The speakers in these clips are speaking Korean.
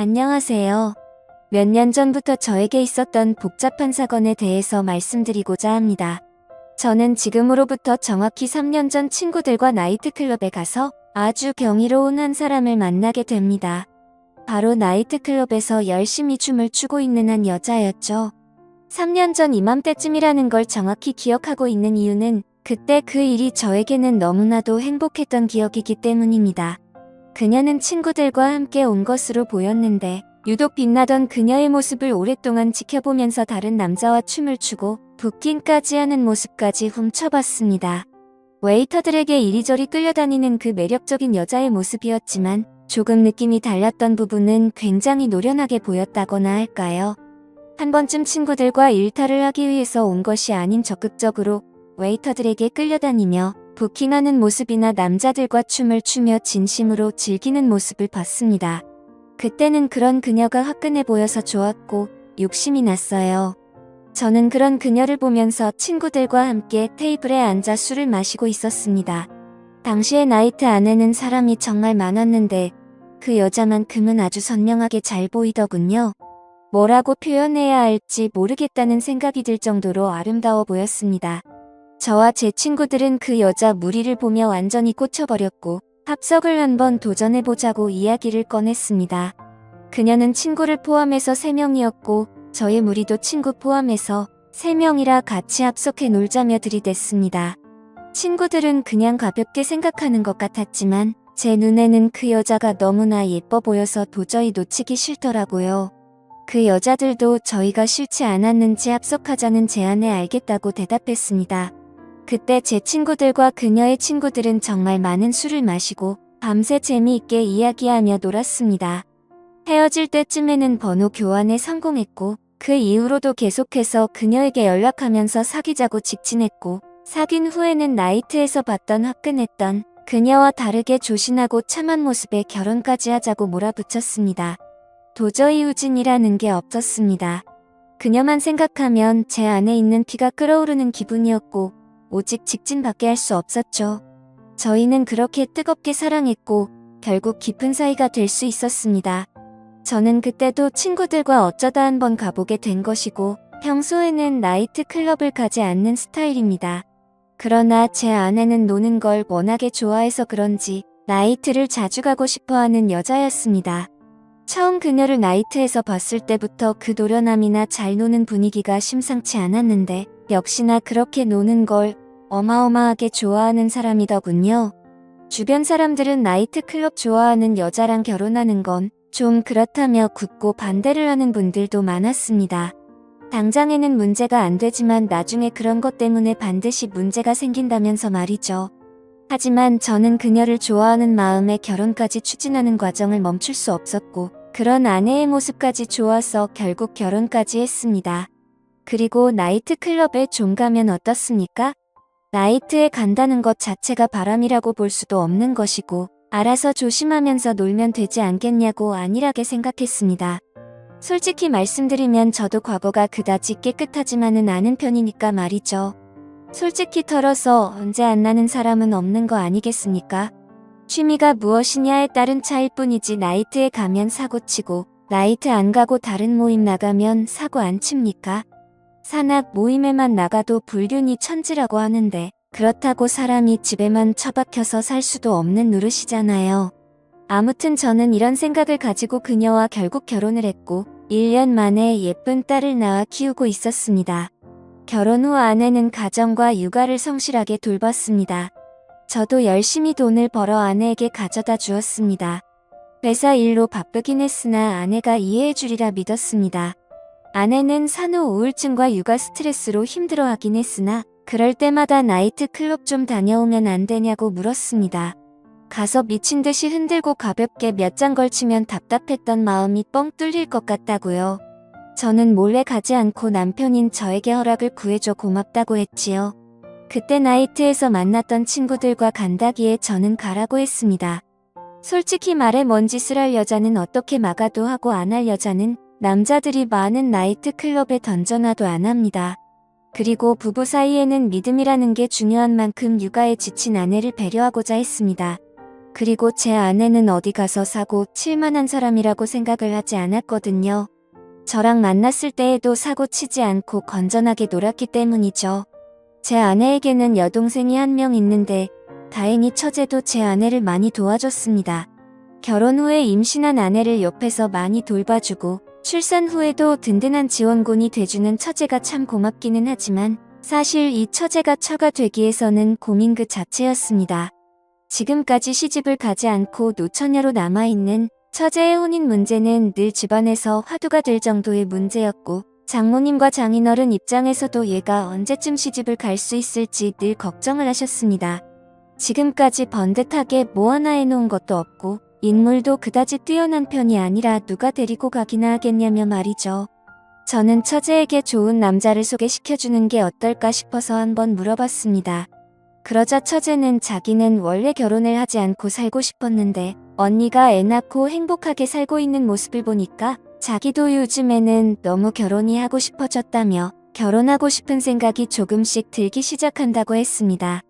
안녕하세요. 몇 년 전부터 저에게 있었던 복잡한 사건에 대해서 말씀드리고자 합니다. 저는 지금으로부터 정확히 3년 전 친구들과 나이트클럽에 가서 아주 경이로운 한 사람을 만나게 됩니다. 바로 나이트클럽에서 열심히 춤을 추고 있는 한 여자였죠. 3년 전 이맘때쯤이라는 걸 정확히 기억하고 있는 이유는 그때 그 일이 저에게는 너무나도 행복했던 기억이기 때문입니다. 그녀는 친구들과 함께 온 것으로 보였는데 유독 빛나던 그녀의 모습을 오랫동안 지켜보면서 다른 남자와 춤을 추고 붓긴까지 하는 모습까지 훔쳐봤습니다. 웨이터들에게 이리저리 끌려다니는 그 매력적인 여자의 모습이었지만 조금 느낌이 달랐던 부분은 굉장히 노련하게 보였다거나 할까요? 한 번쯤 친구들과 일탈을 하기 위해서 온 것이 아닌 적극적으로 웨이터들에게 끌려다니며 부킹하는 모습이나 남자들과 춤을 추며 진심으로 즐기는 모습을 봤습니다. 그때는 그런 그녀가 화끈해 보여서 좋았고 욕심이 났어요. 저는 그런 그녀를 보면서 친구들과 함께 테이블에 앉아 술을 마시고 있었습니다. 당시의 나이트 안에는 사람이 정말 많았는데 그 여자만큼은 아주 선명하게 잘 보이더군요. 뭐라고 표현해야 할지 모르겠다는 생각이 들 정도로 아름다워 보였습니다. 저와 제 친구들은 그 여자 무리를 보며 완전히 꽂혀버렸고 합석을 한번 도전해보자고 이야기를 꺼냈습니다. 그녀는 친구를 포함해서 3명이었고 저의 무리도 친구 포함해서 3명이라 같이 합석해 놀자며 들이댔습니다. 친구들은 그냥 가볍게 생각하는 것 같았지만 제 눈에는 그 여자가 너무나 예뻐 보여서 도저히 놓치기 싫더라고요. 그 여자들도 저희가 싫지 않았는지 합석하자는 제안에 알겠다고 대답했습니다. 그때 제 친구들과 그녀의 친구들은 정말 많은 술을 마시고 밤새 재미있게 이야기하며 놀았습니다. 헤어질 때쯤에는 번호 교환에 성공했고 그 이후로도 계속해서 그녀에게 연락하면서 사귀자고 직진했고 사귄 후에는 나이트에서 봤던 화끈했던 그녀와 다르게 조신하고 참한 모습에 결혼까지 하자고 몰아붙였습니다. 도저히 후진이라는 게 없었습니다. 그녀만 생각하면 제 안에 있는 피가 끓어오르는 기분이었고 오직 직진밖에 할 수 없었죠. 저희는 그렇게 뜨겁게 사랑했고 결국 깊은 사이가 될 수 있었습니다. 저는 그때도 친구들과 어쩌다 한번 가보게 된 것이고 평소에는 나이트 클럽을 가지 않는 스타일입니다. 그러나 제 아내는 노는 걸 워낙에 좋아해서 그런지 나이트를 자주 가고 싶어하는 여자였습니다. 처음 그녀를 나이트에서 봤을 때부터 그 노련함이나 잘 노는 분위기가 심상치 않았는데 역시나 그렇게 노는 걸 어마어마하게 좋아하는 사람이더군요. 주변 사람들은 나이트 클럽 좋아하는 여자랑 결혼하는 건 좀 그렇다며 굳고 반대를 하는 분들도 많았습니다. 당장에는 문제가 안 되지만 나중에 그런 것 때문에 반드시 문제가 생긴다면서 말이죠. 하지만 저는 그녀를 좋아하는 마음에 결혼까지 추진하는 과정을 멈출 수 없었고 그런 아내의 모습까지 좋아서 결국 결혼까지 했습니다. 그리고 나이트 클럽에 좀 가면 어떻습니까? 나이트에 간다는 것 자체가 바람이라고 볼 수도 없는 것이고 알아서 조심하면서 놀면 되지 않겠냐고 안일하게 생각했습니다. 솔직히 말씀드리면 저도 과거가 그다지 깨끗하지만은 않은 편이니까 말이죠. 솔직히 털어서 언제 안 나는 사람은 없는 거 아니겠습니까? 취미가 무엇이냐에 따른 차일 뿐이지 나이트에 가면 사고치고 나이트 안 가고 다른 모임 나가면 사고 안 칩니까? 산악 모임에만 나가도 불륜이 천지라고 하는데 그렇다고 사람이 집에만 처박혀서 살 수도 없는 노릇이잖아요. 아무튼 저는 이런 생각을 가지고 그녀와 결국 결혼을 했고 1년 만에 예쁜 딸을 낳아 키우고 있었습니다. 결혼 후 아내는 가정과 육아를 성실하게 돌봤습니다. 저도 열심히 돈을 벌어 아내에게 가져다 주었습니다. 회사 일로 바쁘긴 했으나 아내가 이해해 주리라 믿었습니다. 아내는 산후 우울증과 육아 스트레스로 힘들어하긴 했으나 그럴 때마다 나이트 클럽 좀 다녀오면 안 되냐고 물었습니다. 가서 미친 듯이 흔들고 가볍게 몇 잔 걸치면 답답했던 마음이 뻥 뚫릴 것 같다고요. 저는 몰래 가지 않고 남편인 저에게 허락을 구해줘 고맙다고 했지요. 그때 나이트에서 만났던 친구들과 간다기에 저는 가라고 했습니다. 솔직히 말해 뭔 짓을 할 여자는 어떻게 막아도 하고 안 할 여자는 남자들이 많은 나이트 클럽에 던져놔도 안 합니다. 그리고 부부 사이에는 믿음이라는 게 중요한 만큼 육아에 지친 아내를 배려하고자 했습니다. 그리고 제 아내는 어디 가서 사고 칠 만한 사람이라고 생각을 하지 않았거든요. 저랑 만났을 때에도 사고 치지 않고 건전하게 놀았기 때문이죠. 제 아내에게는 여동생이 한 명 있는데 다행히 처제도 제 아내를 많이 도와줬습니다. 결혼 후에 임신한 아내를 옆에서 많이 돌봐주고 출산 후에도 든든한 지원군이 돼주는 처제가 참 고맙기는 하지만 사실 이 처제가 처가 되기 위해서는 고민 그 자체였습니다. 지금까지 시집을 가지 않고 노처녀로 남아있는 처제의 혼인 문제는 늘 집안에서 화두가 될 정도의 문제였고 장모님과 장인어른 입장에서도 얘가 언제쯤 시집을 갈 수 있을지 늘 걱정을 하셨습니다. 지금까지 번듯하게 뭐 하나 해놓은 것도 없고 인물도 그다지 뛰어난 편이 아니라 누가 데리고 가기나 하겠냐며 말이죠. 저는 처제에게 좋은 남자를 소개시켜주는 게 어떨까 싶어서 한번 물어봤습니다. 그러자 처제는 자기는 원래 결혼을 하지 않고 살고 싶었는데 언니가 애 낳고 행복하게 살고 있는 모습을 보니까 자기도 요즘에는 너무 결혼이 하고 싶어졌다며 결혼하고 싶은 생각이 조금씩 들기 시작한다고 했습니다.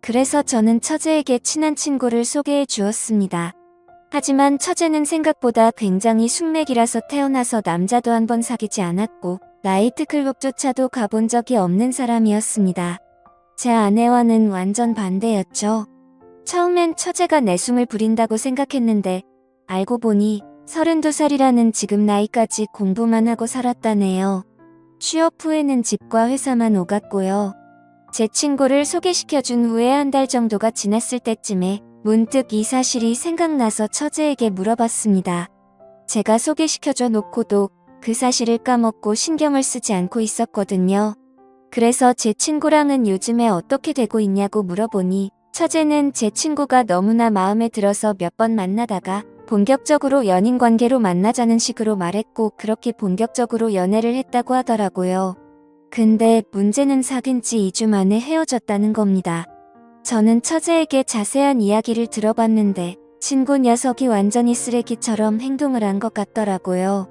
그래서 저는 처제에게 친한 친구를 소개해 주었습니다. 하지만 처제는 생각보다 굉장히 숙맥이라서 태어나서 남자도 한 번 사귀지 않았고 나이트클럽조차도 가본 적이 없는 사람이었습니다. 제 아내와는 완전 반대였죠. 처음엔 처제가 내숭을 부린다고 생각했는데 알고 보니 32살이라는 지금 나이까지 공부만 하고 살았다네요. 취업 후에는 집과 회사만 오갔고요. 제 친구를 소개시켜준 후에 한 달 정도가 지났을 때쯤에 문득 이 사실이 생각나서 처제에게 물어봤습니다. 제가 소개시켜줘 놓고도 그 사실을 까먹고 신경을 쓰지 않고 있었거든요. 그래서 제 친구랑은 요즘에 어떻게 되고 있냐고 물어보니 처제는 제 친구가 너무나 마음에 들어서 몇 번 만나다가 본격적으로 연인 관계로 만나자는 식으로 말했고 그렇게 본격적으로 연애를 했다고 하더라고요. 근데 문제는 사귄 지 2주 만에 헤어졌다는 겁니다. 저는 처제에게 자세한 이야기를 들어봤는데 친구 녀석이 완전히 쓰레기처럼 행동을 한 것 같더라고요.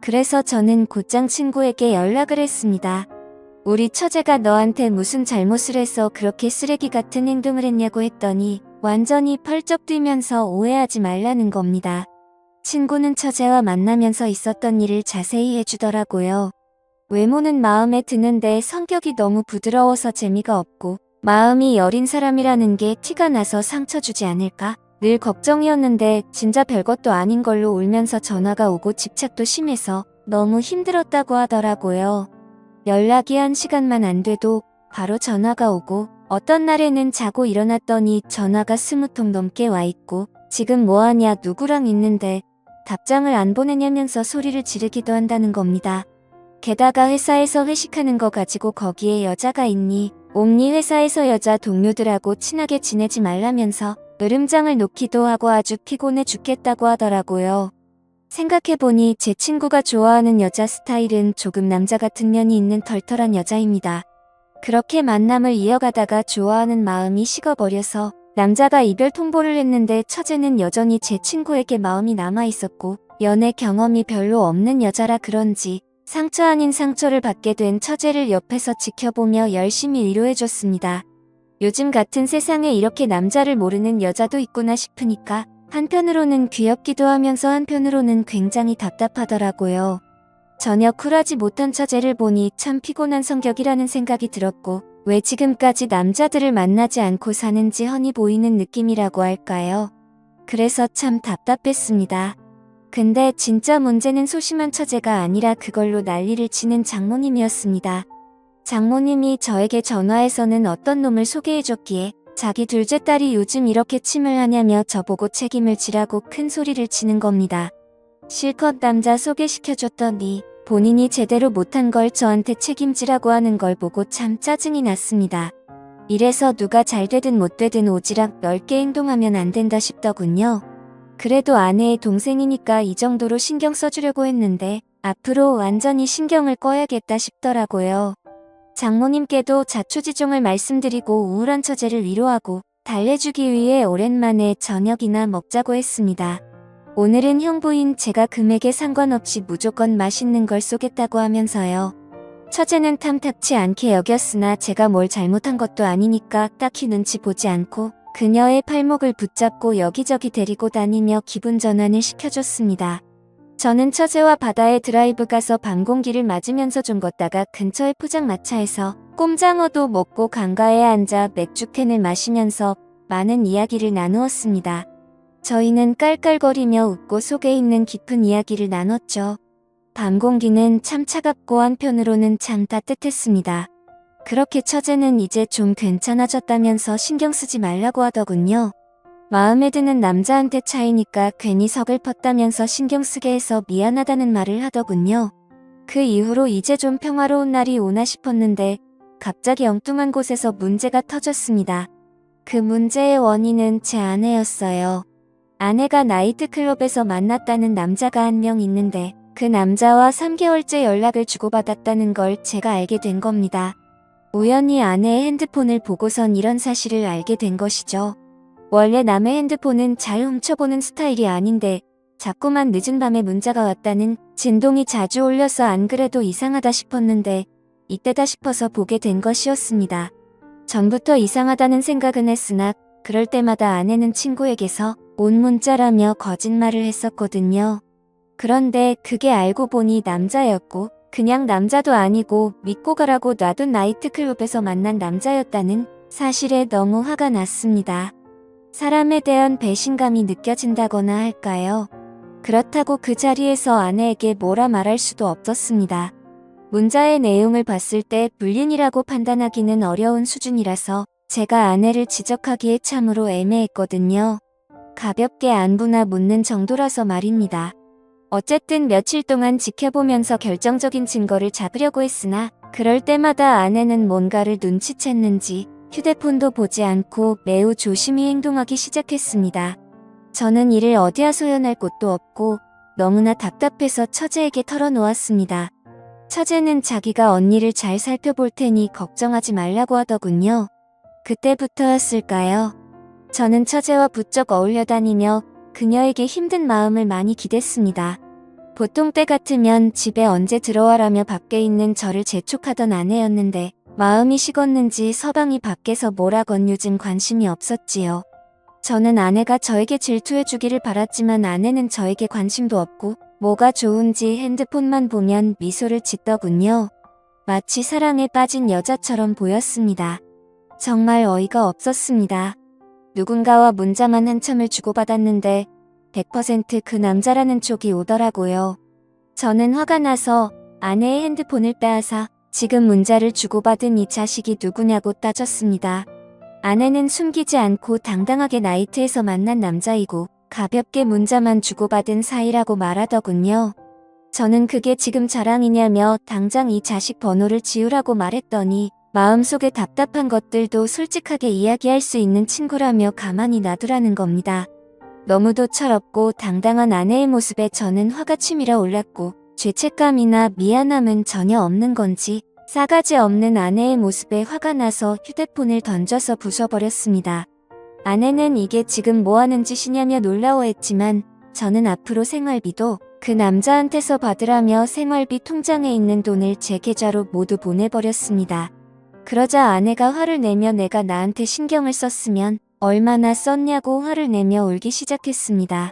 그래서 저는 곧장 친구에게 연락을 했습니다. 우리 처제가 너한테 무슨 잘못을 해서 그렇게 쓰레기 같은 행동을 했냐고 했더니 완전히 펄쩍 뛰면서 오해하지 말라는 겁니다. 친구는 처제와 만나면서 있었던 일을 자세히 해주더라고요. 외모는 마음에 드는데 성격이 너무 부드러워서 재미가 없고 마음이 여린 사람이라는 게 티가 나서 상처 주지 않을까? 늘 걱정이었는데 진짜 별것도 아닌 걸로 울면서 전화가 오고 집착도 심해서 너무 힘들었다고 하더라고요. 연락이 1시간만 안 돼도 바로 전화가 오고 어떤 날에는 자고 일어났더니 전화가 20통 넘게 와 있고 지금 뭐하냐 누구랑 있는데 답장을 안 보내냐면서 소리를 지르기도 한다는 겁니다. 게다가 회사에서 회식하는 거 가지고 거기에 여자가 있니? 옴니 회사에서 여자 동료들하고 친하게 지내지 말라면서 으름장을 놓기도 하고 아주 피곤해 죽겠다고 하더라고요. 생각해보니 제 친구가 좋아하는 여자 스타일은 조금 남자 같은 면이 있는 털털한 여자입니다. 그렇게 만남을 이어가다가 좋아하는 마음이 식어버려서 남자가 이별 통보를 했는데 처제는 여전히 제 친구에게 마음이 남아있었고 연애 경험이 별로 없는 여자라 그런지 상처 아닌 상처를 받게 된 처제를 옆에서 지켜보며 열심히 위로해줬습니다. 요즘 같은 세상에 이렇게 남자를 모르는 여자도 있구나 싶으니까 한편으로는 귀엽기도 하면서 한편으로는 굉장히 답답하더라고요. 전혀 쿨하지 못한 처제를 보니 참 피곤한 성격이라는 생각이 들었고 왜 지금까지 남자들을 만나지 않고 사는지 훤히 보이는 느낌이라고 할까요? 그래서 참 답답했습니다. 근데 진짜 문제는 소심한 처제가 아니라 그걸로 난리를 치는 장모님이었습니다. 장모님이 저에게 전화해서는 어떤 놈을 소개해줬기에 자기 둘째 딸이 요즘 이렇게 침을 하냐며 저보고 책임을 지라고 큰 소리를 치는 겁니다. 실컷 남자 소개시켜줬더니 본인이 제대로 못한 걸 저한테 책임지라고 하는 걸 보고 참 짜증이 났습니다. 이래서 누가 잘 되든 못 되든 오지랖 넓게 행동하면 안 된다 싶더군요. 그래도 아내의 동생이니까 이 정도로 신경 써주려고 했는데 앞으로 완전히 신경을 꺼야겠다 싶더라고요. 장모님께도 자초지종을 말씀드리고 우울한 처제를 위로하고 달래주기 위해 오랜만에 저녁이나 먹자고 했습니다. 오늘은 형부인 제가 금액에 상관없이 무조건 맛있는 걸 쏘겠다고 하면서요. 처제는 탐탁치 않게 여겼으나 제가 뭘 잘못한 것도 아니니까 딱히 눈치 보지 않고 그녀의 팔목을 붙잡고 여기저기 데리고 다니며 기분 전환을 시켜줬습니다. 저는 처제와 바다에 드라이브 가서 밤 공기를 맞으면서 좀 걷다가 근처의 포장마차에서 꼼장어도 먹고 강가에 앉아 맥주캔을 마시면서 많은 이야기를 나누었습니다. 저희는 깔깔거리며 웃고 속에 있는 깊은 이야기를 나눴죠. 밤 공기는 참 차갑고 한편으로는 참 따뜻했습니다. 그렇게 처제는 이제 좀 괜찮아졌다면서 신경 쓰지 말라고 하더군요. 마음에 드는 남자한테 차이니까 괜히 서글펐다면서 신경 쓰게 해서 미안하다는 말을 하더군요. 그 이후로 이제 좀 평화로운 날이 오나 싶었는데 갑자기 엉뚱한 곳에서 문제가 터졌습니다. 그 문제의 원인은 제 아내였어요. 아내가 나이트클럽에서 만났다는 남자가 한 명 있는데 그 남자와 3개월째 연락을 주고받았다는 걸 제가 알게 된 겁니다. 우연히 아내의 핸드폰을 보고선 이런 사실을 알게 된 것이죠. 원래 남의 핸드폰은 잘 훔쳐보는 스타일이 아닌데 자꾸만 늦은 밤에 문자가 왔다는 진동이 자주 울려서 안 그래도 이상하다 싶었는데 이때다 싶어서 보게 된 것이었습니다. 전부터 이상하다는 생각은 했으나 그럴 때마다 아내는 친구에게서 온 문자라며 거짓말을 했었거든요. 그런데 그게 알고 보니 남자였고 그냥 남자도 아니고 믿고 가라고 놔둔 나이트클럽에서 만난 남자였다는 사실에 너무 화가 났습니다. 사람에 대한 배신감이 느껴진다거나 할까요? 그렇다고 그 자리에서 아내에게 뭐라 말할 수도 없었습니다. 문자의 내용을 봤을 때 불륜이라고 판단하기는 어려운 수준이라서 제가 아내를 지적하기에 참으로 애매했거든요. 가볍게 안부나 묻는 정도라서 말입니다. 어쨌든 며칠 동안 지켜보면서 결정적인 증거를 잡으려고 했으나 그럴 때마다 아내는 뭔가를 눈치챘는지 휴대폰도 보지 않고 매우 조심히 행동하기 시작했습니다. 저는 이를 어디야 소연할 곳도 없고 너무나 답답해서 처제에게 털어놓았습니다. 처제는 자기가 언니를 잘 살펴볼 테니 걱정하지 말라고 하더군요. 그때부터였을까요? 저는 처제와 부쩍 어울려 다니며 그녀에게 힘든 마음을 많이 기댔습니다. 보통 때 같으면 집에 언제 들어와라며 밖에 있는 저를 재촉하던 아내였는데 마음이 식었는지 서방이 밖에서 뭐라건 요즘 관심이 없었지요. 저는 아내가 저에게 질투해주기를 바랐지만 아내는 저에게 관심도 없고 뭐가 좋은지 핸드폰만 보면 미소를 짓더군요. 마치 사랑에 빠진 여자처럼 보였습니다. 정말 어이가 없었습니다. 누군가와 문자만 한참을 주고받았는데 100% 그 남자라는 쪽이 오더라고요. 저는 화가 나서 아내의 핸드폰을 빼앗아 지금 문자를 주고받은 이 자식이 누구냐고 따졌습니다. 아내는 숨기지 않고 당당하게 나이트에서 만난 남자이고 가볍게 문자만 주고받은 사이라고 말하더군요. 저는 그게 지금 자랑이냐며 당장 이 자식 번호를 지우라고 말했더니 마음속에 답답한 것들도 솔직하게 이야기할 수 있는 친구라며 가만히 놔두라는 겁니다. 너무도 철없고 당당한 아내의 모습에 저는 화가 치밀어 올랐고 죄책감이나 미안함은 전혀 없는 건지 싸가지 없는 아내의 모습에 화가 나서 휴대폰을 던져서 부숴버렸습니다. 아내는 이게 지금 뭐하는 짓이냐며 놀라워했지만 저는 앞으로 생활비도 그 남자한테서 받으라며 생활비 통장에 있는 돈을 제 계좌로 모두 보내버렸습니다. 그러자 아내가 화를 내며 내가 나한테 신경을 썼으면 얼마나 썼냐고 화를 내며 울기 시작했습니다.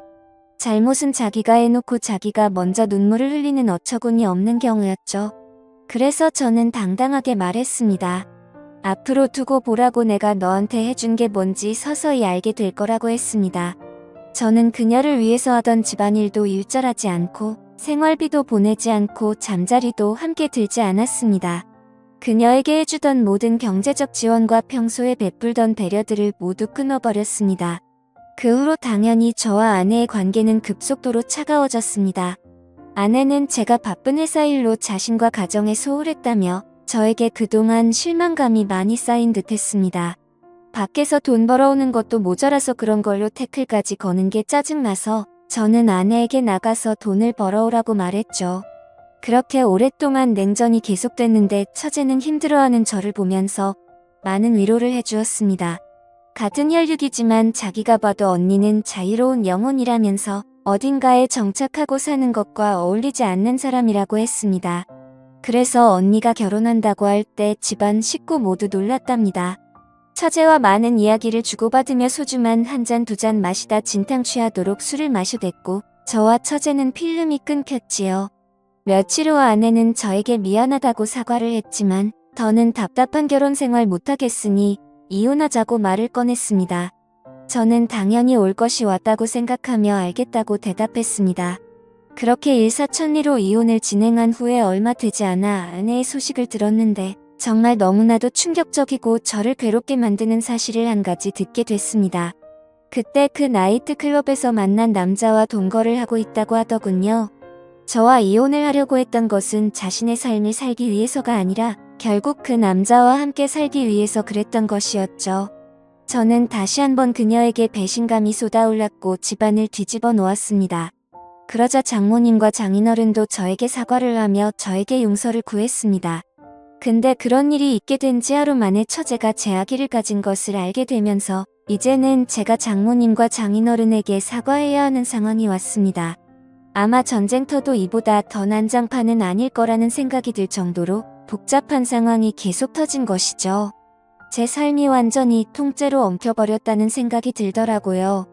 잘못은 자기가 해놓고 자기가 먼저 눈물을 흘리는 어처구니 없는 경우였죠. 그래서 저는 당당하게 말했습니다. 앞으로 두고 보라고 내가 너한테 해준 게 뭔지 서서히 알게 될 거라고 했습니다. 저는 그녀를 위해서 하던 집안일도 일절하지 않고 생활비도 보내지 않고 잠자리도 함께 들지 않았습니다. 그녀에게 해주던 모든 경제적 지원과 평소에 베풀던 배려들을 모두 끊어버렸습니다. 그 후로 당연히 저와 아내의 관계는 급속도로 차가워졌습니다. 아내는 제가 바쁜 회사 일로 자신과 가정에 소홀했다며 저에게 그동안 실망감이 많이 쌓인 듯 했습니다. 밖에서 돈 벌어오는 것도 모자라서 그런 걸로 태클까지 거는 게 짜증나서 저는 아내에게 나가서 돈을 벌어오라고 말했죠. 그렇게 오랫동안 냉전이 계속됐는데 처제는 힘들어하는 저를 보면서 많은 위로를 해주었습니다. 같은 혈육이지만 자기가 봐도 언니는 자유로운 영혼이라면서 어딘가에 정착하고 사는 것과 어울리지 않는 사람이라고 했습니다. 그래서 언니가 결혼한다고 할 때 집안 식구 모두 놀랐답니다. 처제와 많은 이야기를 주고받으며 소주만 한 잔 두 잔 마시다 진탕 취하도록 술을 마셔댔고 저와 처제는 필름이 끊겼지요. 며칠 후 아내는 저에게 미안하다고 사과를 했지만 더는 답답한 결혼 생활 못하겠으니 이혼하자고 말을 꺼냈습니다. 저는 당연히 올 것이 왔다고 생각하며 알겠다고 대답했습니다. 그렇게 일사천리로 이혼을 진행한 후에 얼마 되지 않아 아내의 소식을 들었는데 정말 너무나도 충격적이고 저를 괴롭게 만드는 사실을 한 가지 듣게 됐습니다. 그때 그 나이트클럽에서 만난 남자와 동거를 하고 있다고 하더군요. 저와 이혼을 하려고 했던 것은 자신의 삶을 살기 위해서가 아니라 결국 그 남자와 함께 살기 위해서 그랬던 것이었죠. 저는 다시 한번 그녀에게 배신감이 쏟아올랐고 집안을 뒤집어 놓았습니다. 그러자 장모님과 장인어른도 저에게 사과를 하며 저에게 용서를 구했습니다. 근데 그런 일이 있게 된 지 하루 만에 처제가 제 아기를 가진 것을 알게 되면서 이제는 제가 장모님과 장인어른에게 사과해야 하는 상황이 왔습니다. 아마 전쟁터도 이보다 더 난장판은 아닐 거라는 생각이 들 정도로 복잡한 상황이 계속 터진 것이죠. 제 삶이 완전히 통째로 엉켜버렸다는 생각이 들더라고요.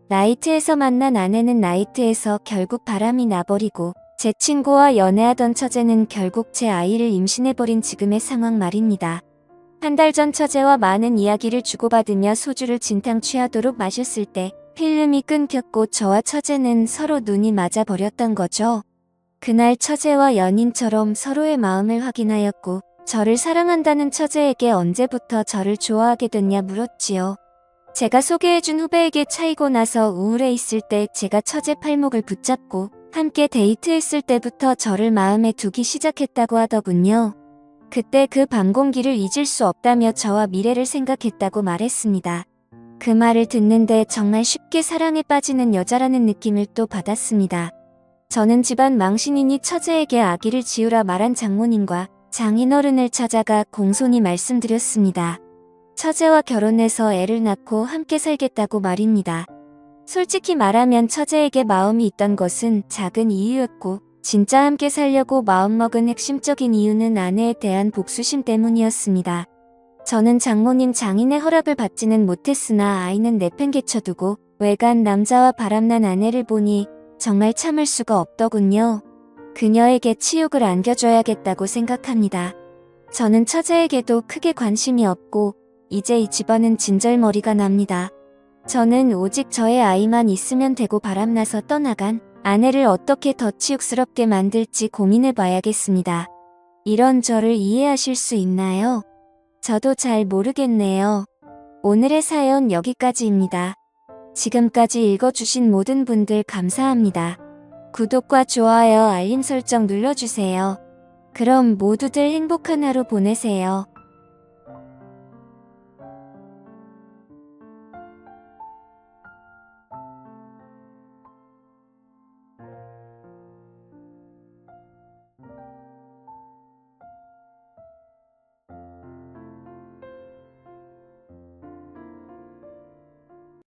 나이트에서 만난 아내는 나이트에서 결국 바람이 나버리고 제 친구와 연애하던 처제는 결국 제 아이를 임신해버린 지금의 상황 말입니다. 한 달 전 처제와 많은 이야기를 주고받으며 소주를 진탕 취하도록 마셨을 때 필름이 끊겼고 저와 처제는 서로 눈이 맞아버렸던 거죠. 그날 처제와 연인처럼 서로의 마음을 확인하였고 저를 사랑한다는 처제에게 언제부터 저를 좋아하게 됐냐 물었지요. 제가 소개해준 후배에게 차이고 나서 우울해 있을 때 제가 처제 팔목을 붙잡고 함께 데이트했을 때부터 저를 마음에 두기 시작했다고 하더군요. 그때 그 밤 공기를 잊을 수 없다며 저와 미래를 생각했다고 말했습니다. 그 말을 듣는데 정말 쉽게 사랑에 빠지는 여자라는 느낌을 또 받았습니다. 저는 집안 망신이니 처제에게 아기를 지우라 말한 장모님과 장인어른을 찾아가 공손히 말씀드렸습니다. 처제와 결혼해서 애를 낳고 함께 살겠다고 말입니다. 솔직히 말하면 처제에게 마음이 있던 것은 작은 이유였고 진짜 함께 살려고 마음먹은 핵심적인 이유는 아내에 대한 복수심 때문이었습니다. 저는 장모님 장인의 허락을 받지는 못했으나 아이는 내팽개쳐두고 외간 남자와 바람난 아내를 보니 정말 참을 수가 없더군요. 그녀에게 치욕을 안겨줘야겠다고 생각합니다. 저는 처제에게도 크게 관심이 없고 이제 이 집안은 진절머리가 납니다. 저는 오직 저의 아이만 있으면 되고 바람나서 떠나간 아내를 어떻게 더 치욕스럽게 만들지 고민해봐야겠습니다. 이런 저를 이해하실 수 있나요? 저도 잘 모르겠네요. 오늘의 사연 여기까지입니다. 지금까지 읽어주신 모든 분들 감사합니다. 구독과 좋아요, 알림 설정 눌러주세요. 그럼 모두들 행복한 하루 보내세요.